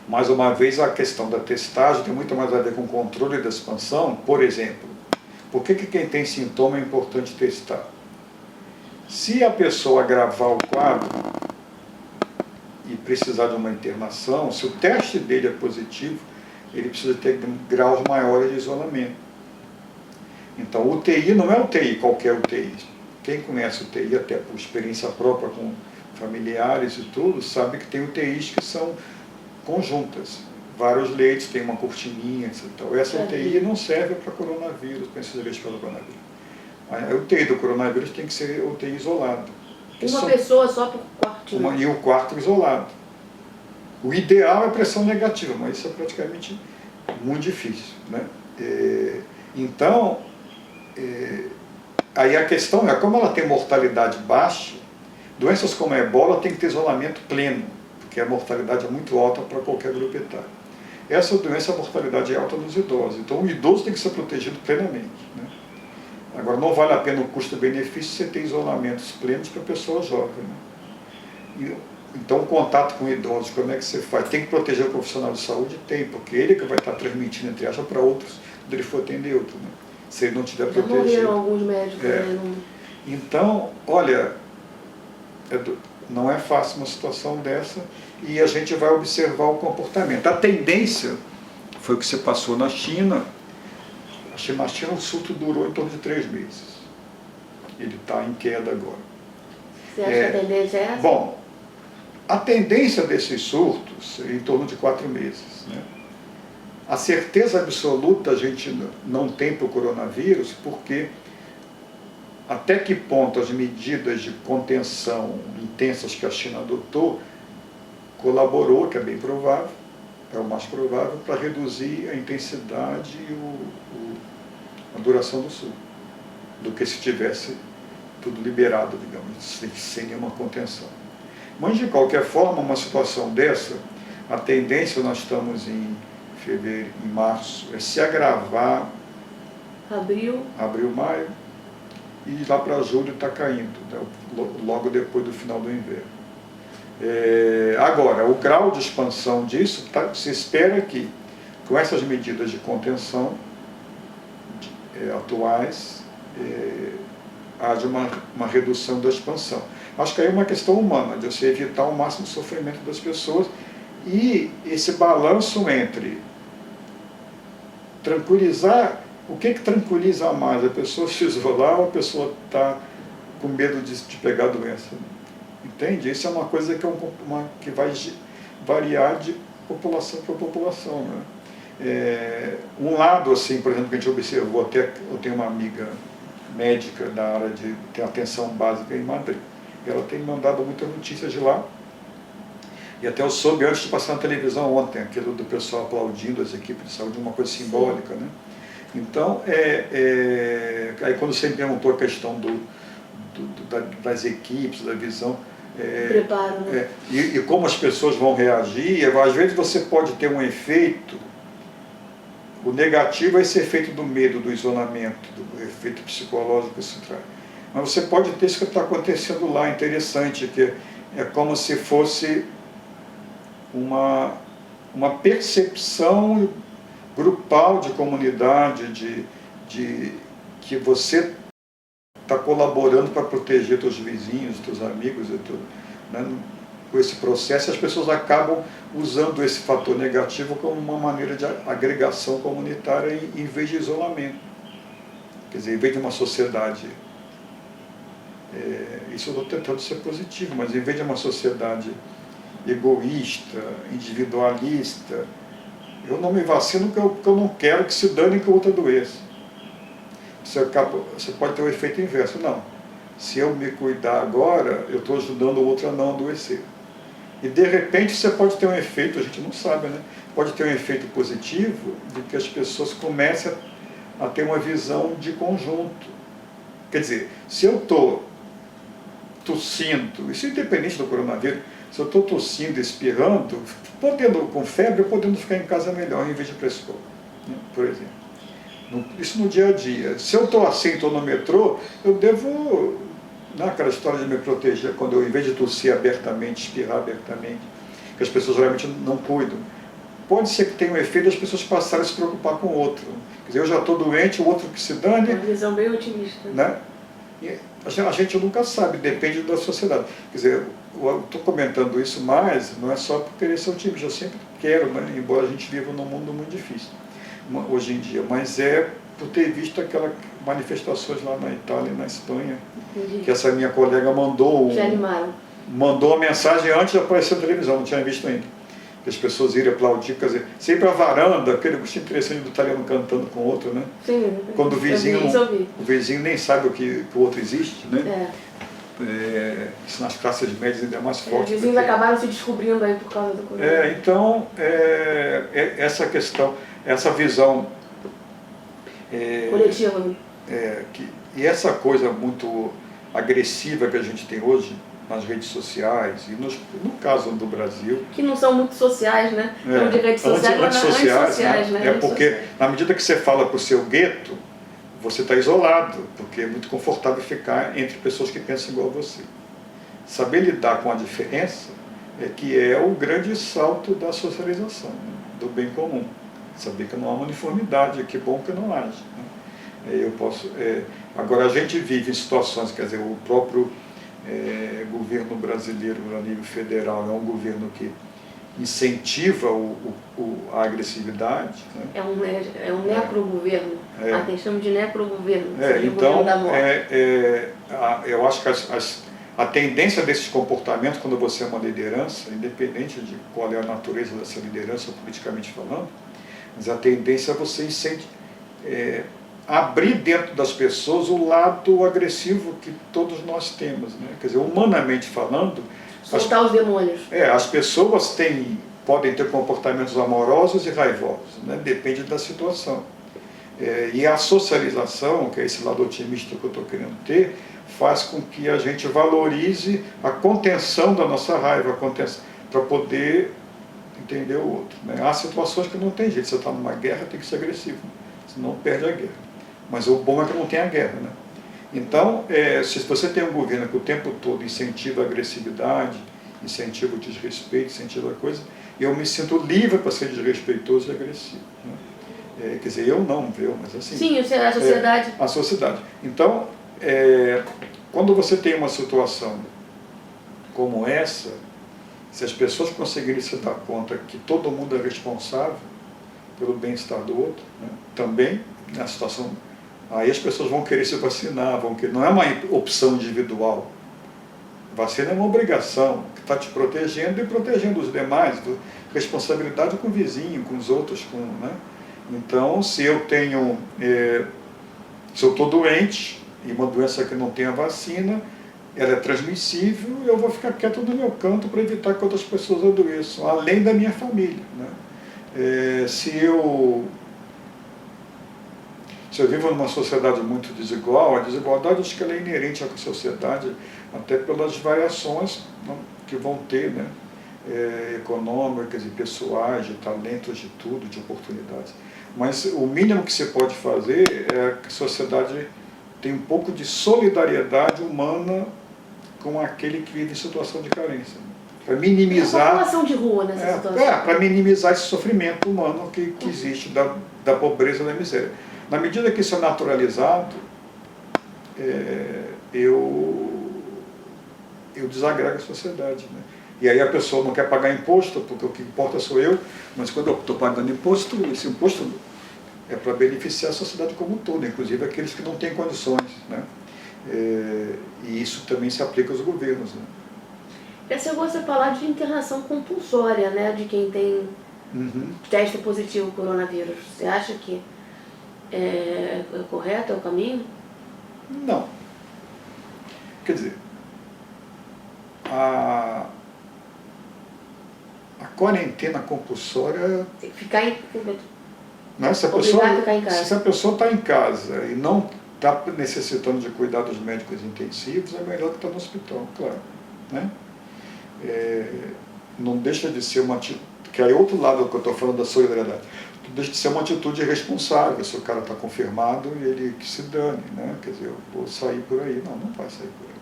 mais uma vez, a questão da testagem tem muito mais a ver com o controle da expansão. Por exemplo, por que quem tem sintoma é importante testar? Se a pessoa agravar o quadro e precisar de uma internação, se o teste dele é positivo, ele precisa ter graus maiores de isolamento. Então, UTI não é UTI, qualquer UTI. Quem conhece UTI, até por experiência própria com familiares e tudo, sabe que tem UTIs que são conjuntas. Vários leitos, tem uma cortininha, etc. Então, essa UTI não serve para coronavírus, para esses leitos pelo coronavírus. A UTI do coronavírus tem que ser UTI isolada. Uma pessoa só por quartinho. E o quarto isolado. O ideal é pressão negativa, mas isso é praticamente muito difícil, né? Então, aí a questão é, como ela tem mortalidade baixa, doenças como a ebola tem que ter isolamento pleno, porque a mortalidade é muito alta para qualquer grupo etário. Essa doença, a mortalidade é alta nos idosos, então o idoso tem que ser protegido plenamente, né? Agora, não vale a pena o custo-benefício você ter isolamentos plenos para pessoa jovem, né? Então, o contato com idosos, como é que você faz? Tem que proteger o profissional de saúde? Tem, porque ele que vai estar transmitindo, entre aspas, para outros, quando ele for atender outro, né? Se ele não tiver protegido. Morreram alguns médicos, né? Então, olha, não é fácil uma situação dessa, e a gente vai observar o comportamento. A tendência foi o que você passou na China. Na China o surto durou em torno de 3 meses. Ele está em queda agora. Você acha que a tendência é essa? Bom, a tendência desses surtos é em torno de 4 meses, né? A certeza absoluta a gente não tem para o coronavírus, porque até que ponto as medidas de contenção intensas que a China adotou colaborou, que é bem provável, é o mais provável, para reduzir a intensidade e a duração do surto, do que se tivesse tudo liberado, digamos, sem nenhuma contenção. Mas, de qualquer forma, uma situação dessa, a tendência, nós estamos em fevereiro, em março, é se agravar. Abril, maio, e lá para julho está caindo, né, logo depois do final do inverno. Agora, o grau de expansão disso, se espera que, com essas medidas de contenção atuais, haja uma redução da expansão. Acho que aí é uma questão humana, de você evitar o máximo sofrimento das pessoas, e esse balanço entre tranquilizar. O que tranquiliza mais? A pessoa se isolar ou a pessoa está com medo de pegar a doença? Entende? Isso é uma coisa que vai variar de população para população, né? Um lado, assim, por exemplo, que a gente observou, até eu tenho uma amiga médica da área de atenção básica em Madrid. Ela tem mandado muitas notícias de lá. E até eu soube antes de passar na televisão ontem, aquilo do pessoal aplaudindo as equipes de saúde, uma coisa simbólica, né? Então, aí quando você me perguntou a questão das equipes, da visão, preparo, né? E como as pessoas vão reagir, às vezes você pode ter um efeito, o negativo é esse efeito do medo, do isolamento, do efeito psicológico que isso traz. Mas você pode ter isso que está acontecendo lá, interessante, que é como se fosse uma percepção grupal de comunidade, de que você está colaborando para proteger teus vizinhos, teus amigos e tudo, né? com esse processo, as pessoas acabam usando esse fator negativo como uma maneira de agregação comunitária em vez de isolamento. Quer dizer, em vez de uma sociedade, isso eu estou tentando ser positivo, mas em vez de uma sociedade egoísta, individualista, eu não me vacino porque eu não quero que se dane com outra doença. Você pode ter o efeito inverso. Não. Se eu me cuidar agora, eu estou ajudando o outro a não adoecer. E de repente você pode ter um efeito, a gente não sabe, né? Pode ter um efeito positivo de que as pessoas comecem a ter uma visão de conjunto. Quer dizer, se eu estou tossindo, isso é independente do coronavírus, se eu estou tossindo, espirrando, com febre, podendo ficar em casa melhor em vez de ir para a escola, né, por exemplo. Isso no dia a dia. Se eu estou assim, estou no metrô, eu devo, naquela história de me proteger, quando eu, em vez de tossir abertamente, espirrar abertamente, que as pessoas geralmente não cuidam, pode ser que tenha um efeito das pessoas passarem a se preocupar com o outro. Quer dizer, eu já estou doente, o outro que se dane. Uma visão bem otimista. Né? E a gente nunca sabe, depende da sociedade. Quer dizer, eu estou comentando isso, mas não é só por querer ser otimista, eu sempre quero, né? Embora a gente viva num mundo muito difícil hoje em dia, mas é por ter visto aquelas manifestações lá na Itália e na Espanha. Entendi. Que essa minha colega mandou uma mensagem antes de aparecer na televisão, não tinha visto ainda. Que as pessoas iriam aplaudir, quer dizer, sempre a varanda, aquele gostinho interessante do italiano cantando com o outro, né? Sim, quando o vizinho nem sabe que o outro existe, né? Isso nas classes médias ainda é mais forte. Os vizinhos acabaram se descobrindo aí por causa do coronavírus. Então, essa questão, essa visão coletiva. E essa coisa muito agressiva que a gente tem hoje nas redes sociais, e no caso do Brasil... Que não são muito sociais, né? Não de redes sociais, mas antissociais, né? Porque na medida que você fala para o seu gueto, você está isolado, porque é muito confortável ficar entre pessoas que pensam igual a você. Saber lidar com a diferença que é o grande salto da socialização, né? Do bem comum. Saber que não há uma uniformidade, que bom que não haja. Né? Agora a gente vive em situações, quer dizer, o próprio governo brasileiro a nível federal é um governo que incentiva a agressividade. Né? É um necrogoverno. Tem chama de necrogoverno. Então, eu acho que a tendência desses comportamentos, quando você é uma liderança, independente de qual é a natureza dessa liderança, politicamente falando, mas a tendência é você abrir dentro das pessoas o lado agressivo que todos nós temos, né? Quer dizer, humanamente falando... Soltar os demônios. As pessoas podem ter comportamentos amorosos e raivosos, né? Depende da situação. E a socialização, que é esse lado otimista que eu estou querendo ter, faz com que a gente valorize a contenção da nossa raiva, para poder entender o outro. Né? Há situações que não tem jeito, você está numa guerra, tem que ser agressivo, senão perde a guerra. Mas o bom é que não tem a guerra. Né? Então, se você tem um governo que o tempo todo incentiva a agressividade, incentiva o desrespeito, incentiva a coisa, eu me sinto livre para ser desrespeitoso e agressivo. Né? Quer dizer, eu não, viu? Mas assim... Sim, a sociedade. A sociedade. Então, quando você tem uma situação como essa, se as pessoas conseguirem se dar conta que todo mundo é responsável pelo bem-estar do outro, né? Também, na situação... Aí as pessoas vão querer se vacinar, não é uma opção individual. Vacina é uma obrigação, que está te protegendo e protegendo os demais, responsabilidade com o vizinho, com os outros. Né? Então, se eu estou doente, e uma doença que não tem a vacina, ela é transmissível, eu vou ficar quieto no meu canto para evitar que outras pessoas adoeçam, além da minha família. Né? Se eu vivo numa sociedade muito desigual, a desigualdade acho que ela é inerente à sociedade, até pelas variações, né, que vão ter, né, econômicas e pessoais, de talentos, de tudo, de oportunidades. Mas o mínimo que se pode fazer é que a sociedade tenha um pouco de solidariedade humana com aquele que vive em situação de carência. Para minimizar... a população de rua nessa situação. Para minimizar esse sofrimento humano que existe da pobreza e da miséria. Na medida que isso é naturalizado, eu desagrego a sociedade. Né? E aí a pessoa não quer pagar imposto, porque o que importa sou eu, mas quando eu estou pagando imposto, esse imposto é para beneficiar a sociedade como um todo, inclusive aqueles que não têm condições, né? E isso também se aplica aos governos, né? Você gosta de falar de internação compulsória, né, de quem tem testa positivo coronavírus. Você acha que é correto, é o caminho? Não. Quer dizer, a quarentena compulsória, Tem que ficar em... né, se a Obrigado a ficar em casa. se a pessoa está em casa e não está necessitando de cuidados médicos intensivos, é melhor que estar no hospital, claro, né? Não deixa de ser uma atitude, que é outro lado que eu estou falando da solidariedade, não deixa de ser uma atitude irresponsável. Se o cara está confirmado, ele que se dane, né? Quer dizer, eu vou sair por aí. Não, não vai sair por aí.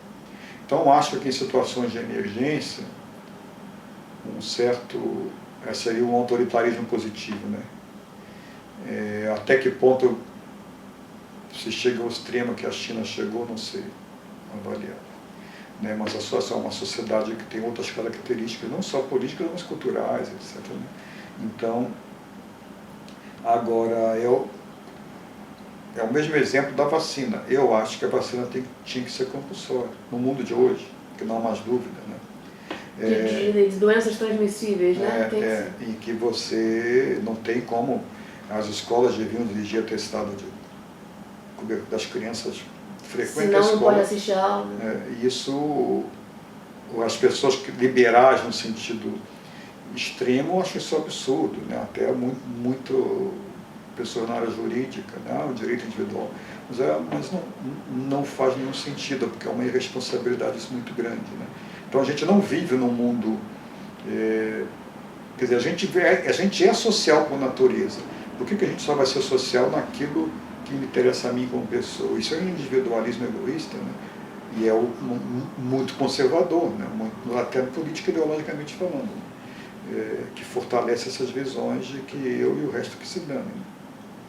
Então, acho que em situações de emergência, seria um autoritarismo positivo, né? Até que ponto se chega ao extremo que a China chegou, não sei avaliar. Né? Mas a situação é uma sociedade que tem outras características, não só políticas, mas culturais, etc. Né? Então, agora, é o mesmo exemplo da vacina. Eu acho que a vacina tinha que ser compulsória, no mundo de hoje, que não há mais dúvida, né? De doenças transmissíveis, né? Em que você não tem como, as escolas deviam dirigir atestado das crianças frequentes. Senão não pode assistir a aula. Isso, as pessoas liberais no sentido extremo, eu acho isso absurdo, né? Até muito pessoas na área jurídica, né? O direito individual. Mas não faz nenhum sentido, porque é uma irresponsabilidade isso muito grande, né? Então a gente não vive num mundo... quer dizer, a gente é social por natureza. Por que a gente só vai ser social naquilo que me interessa a mim como pessoa? Isso é um individualismo egoísta, né? E é muito conservador, né? Até política ideologicamente falando, que fortalece essas visões de que eu e o resto que se dane.